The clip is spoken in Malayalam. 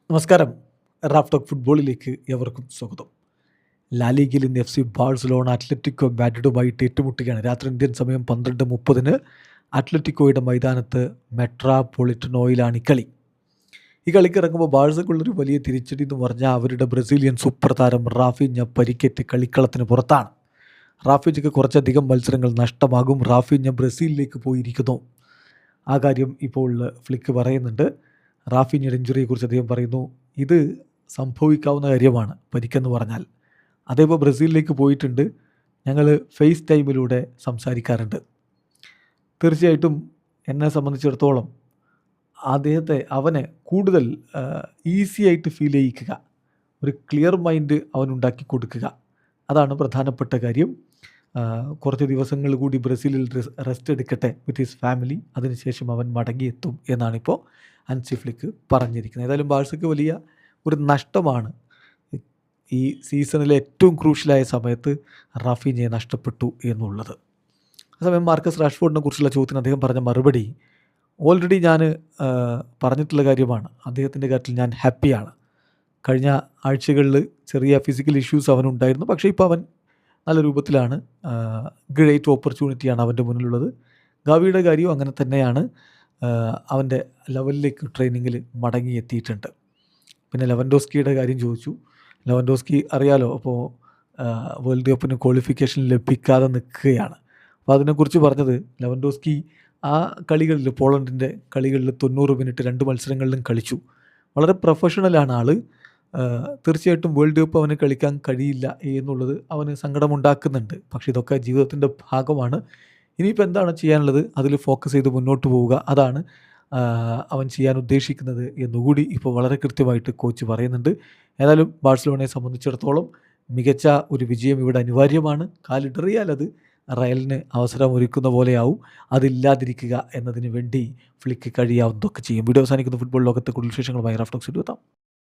നമസ്കാരം. റാഫ് ടോക്ക് ഫുട്ബോളിലേക്ക് എവർക്കും സ്വാഗതം. ലാലീഗയിൽ ഇന്ന് FC ബാഴ്സലോണ അത്ലറ്റിക്കോ മാഡ്രിഡുമായിട്ട് ഏറ്റുമുട്ടുകയാണ്. രാത്രി ഇന്ത്യൻ സമയം 12:30 അത്ലറ്റിക്കോയുടെ മൈതാനത്ത് മെട്രോപൊളിറ്റനോയിലാണ് ഈ കളി. ഈ കളിക്ക് ഇറങ്ങുമ്പോൾ ബാഴ്സക്കുള്ളൊരു വലിയ തിരിച്ചടി എന്ന് പറഞ്ഞാൽ അവരുടെ ബ്രസീലിയൻ സൂപ്പർ താരം റാഫീഞ്ഞ പരിക്കേറ്റ് കളിക്കളത്തിന് പുറത്താണ്. റാഫീഞ്ഞയ്ക്ക് കുറച്ചധികം മത്സരങ്ങൾ നഷ്ടമാകും. റാഫീഞ്ഞ ബ്രസീലിലേക്ക് പോയിരിക്കുന്നു. ആ കാര്യം ഇപ്പോൾ ഫ്ലിക്ക് പറയുന്നുണ്ട്. റാഫീഞ്ഞയുടെ ഇഞ്ചുറിയെക്കുറിച്ച് അദ്ദേഹം പറയുന്നു, ഇത് സംഭവിക്കാവുന്ന കാര്യമാണ് പരിക്കെന്ന് പറഞ്ഞാൽ. അതേപോലെ ബ്രസീലിലേക്ക് പോയിട്ടുണ്ട്. ഞങ്ങൾ ഫേസ് ടൈമിലൂടെ സംസാരിക്കാറുണ്ട്. തീർച്ചയായിട്ടും എന്നെ സംബന്ധിച്ചിടത്തോളം അവനെ കൂടുതൽ ഈസി ആയിട്ട് ഫീൽ ചെയ്യിക്കുക, ഒരു ക്ലിയർ മൈൻഡ് അവനുണ്ടാക്കി കൊടുക്കുക, അതാണ് പ്രധാനപ്പെട്ട കാര്യം. കുറച്ച് ദിവസങ്ങൾ കൂടി ബ്രസീലിൽ റെസ്റ്റ് എടുക്കട്ടെ വിത്ത് ഹിസ് ഫാമിലി, അതിനുശേഷം അവൻ മടങ്ങിയെത്തും എന്നാണിപ്പോൾ ഹൻസി ഫ്ലിക്ക് പറഞ്ഞിരിക്കുന്നത്. ഏതായാലും ബാഴ്സയ്ക്ക് വലിയ ഒരു നഷ്ടമാണ്. ഈ സീസണിലെ ഏറ്റവും ക്രൂഷ്യലായ സമയത്ത് റാഫീഞ്ഞയെ നഷ്ടപ്പെട്ടു എന്നുള്ളത്. അതേസമയം മാർക്കസ് റാഷ്ഫോർഡിനെ കുറിച്ചുള്ള ചോദ്യത്തിന് അദ്ദേഹം പറഞ്ഞ മറുപടി ഓൾറെഡി ഞാൻ പറഞ്ഞിട്ടുള്ള കാര്യമാണ്. അദ്ദേഹത്തിൻ്റെ കാര്യത്തിൽ ഞാൻ ഹാപ്പിയാണ്. കഴിഞ്ഞ ആഴ്ചകളിൽ ചെറിയ ഫിസിക്കൽ ഇഷ്യൂസ് അവനുണ്ടായിരുന്നു, പക്ഷേ ഇപ്പോൾ അവൻ നല്ല രൂപത്തിലാണ്. ഗ്രേറ്റ് ഓപ്പർച്യൂണിറ്റിയാണ് അവൻ്റെ മുന്നിലുള്ളത്. ഗാവിയുടെ കാര്യവും അങ്ങനെ തന്നെയാണ്. അവൻ്റെ ലെവലിലേക്ക് ട്രെയിനിങ്ങിൽ മടങ്ങിയെത്തിയിട്ടുണ്ട്. പിന്നെ ലെവൻഡോസ്കിയുടെ കാര്യം ചോദിച്ചു. ലെവൻഡോസ്കി അറിയാലോ, അപ്പോൾ വേൾഡ് കപ്പിന് ക്വാളിഫിക്കേഷൻ ലഭിക്കാതെ നിൽക്കുകയാണ്. അപ്പോൾ അതിനെക്കുറിച്ച് പറഞ്ഞത്, ലെവൻഡോസ്കി ആ കളികളിൽ, പോളണ്ടിൻ്റെ കളികളിൽ 90 മിനിറ്റ് 2 മത്സരങ്ങളിലും കളിച്ചു. വളരെ പ്രൊഫഷണലാണ് ആൾ. തീർച്ചയായിട്ടും വേൾഡ് കപ്പ് അവന് കളിക്കാൻ കഴിയില്ല എന്നുള്ളത് അവന് സങ്കടമുണ്ടാക്കുന്നുണ്ട്. പക്ഷേ ഇതൊക്കെ ജീവിതത്തിൻ്റെ ഭാഗമാണ്. ഇനിയിപ്പോൾ എന്താണ് ചെയ്യാനുള്ളത്, അതിൽ ഫോക്കസ് ചെയ്ത് മുന്നോട്ട് പോവുക, അതാണ് അവൻ ചെയ്യാൻ ഉദ്ദേശിക്കുന്നത് എന്നുകൂടി ഇപ്പോൾ വളരെ കൃത്യമായിട്ട് കോച്ച് പറയുന്നുണ്ട്. ഏതായാലും ബാഴ്സലോണയെ സംബന്ധിച്ചിടത്തോളം മികച്ച ഒരു വിജയം ഇവിടെ അനിവാര്യമാണ്. കാലിടറിയാൽ അത് റയലിന് അവസരം ഒരുക്കുന്ന പോലെയാവും. അതില്ലാതിരിക്കുക എന്നതിന് വേണ്ടി ഫ്ലിക്ക് കഴിയാവുന്നതൊക്കെ ചെയ്യും. വീഡിയോ അവസാനിക്കുന്ന ഫുട്ബോൾ ലോകത്തെ കൂടുതൽ വിശേഷങ്ങളുമായി റാഫ് ടോക്സ് എത്താം.